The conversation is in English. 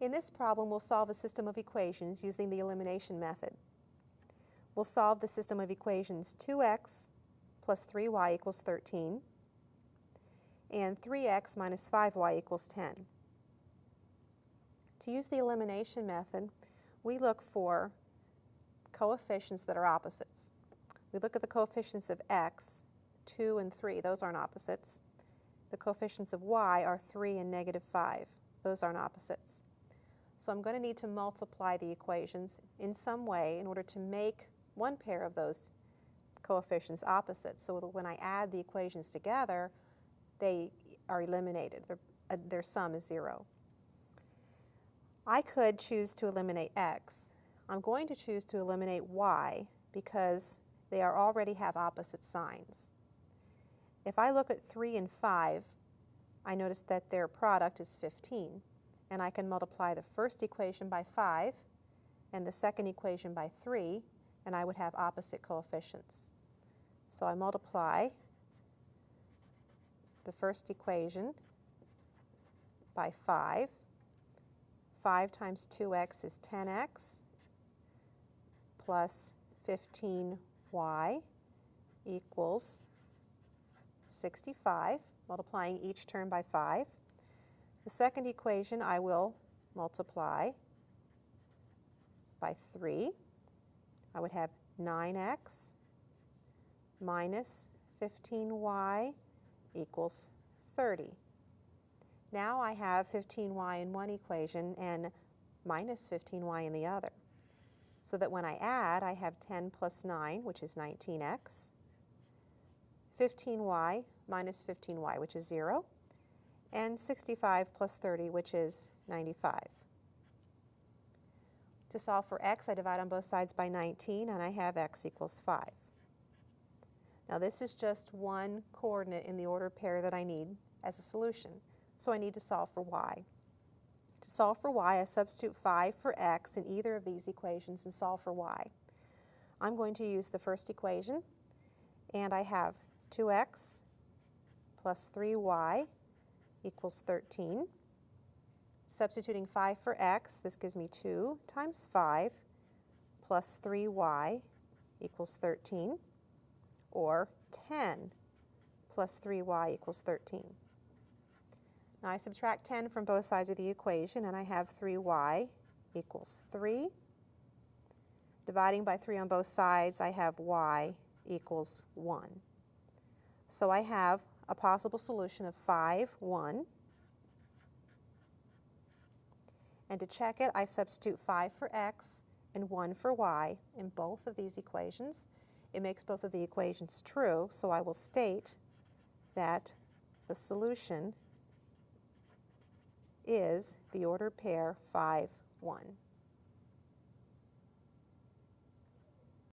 In this problem, we'll solve a system of equations using the elimination method. We'll solve the system of equations 2x plus 3y equals 13 and 3x minus 5y equals 10. To use the elimination method, we look for coefficients that are opposites. We look at the coefficients of x, 2 and 3, those aren't opposites. The coefficients of y are 3 and negative 5, those aren't opposites. So I'm going to need to multiply the equations in some way in order to make one pair of those coefficients opposites, so that when I add the equations together, they are eliminated. Their sum is 0. I could choose to eliminate x. I'm going to choose to eliminate y because they already have opposite signs. If I look at 3 and 5, I notice that their product is 15, and I can multiply the first equation by 5 and the second equation by 3, and I would have opposite coefficients. So I multiply the first equation by 5. 5 times 2x is 10x plus 15y equals 65, multiplying each term by 5. The second equation I will multiply by 3. I would have 9x minus 15y equals 30. Now I have 15y in one equation and minus 15y in the other. So that when I add, I have 10 plus 9, which is 19x, 15y minus 15y, which is 0, and 65 plus 30, which is 95. To solve for x, I divide on both sides by 19, and I have x equals 5. Now this is just one coordinate in the ordered pair that I need as a solution, so I need to solve for y. To solve for y, I substitute 5 for x in either of these equations and solve for y. I'm going to use the first equation, and I have 2x plus 3y equals 13. Substituting 5 for x, this gives me 2 times 5 plus 3y equals 13, or 10 plus 3y equals 13. Now I subtract 10 from both sides of the equation, and I have 3y equals 3. Dividing by 3 on both sides, I have y equals 1. So I have a possible solution of 5, 1. And to check it, I substitute 5 for x and 1 for y in both of these equations. It makes both of the equations true, so I will state that the solution is the ordered pair 5, 1.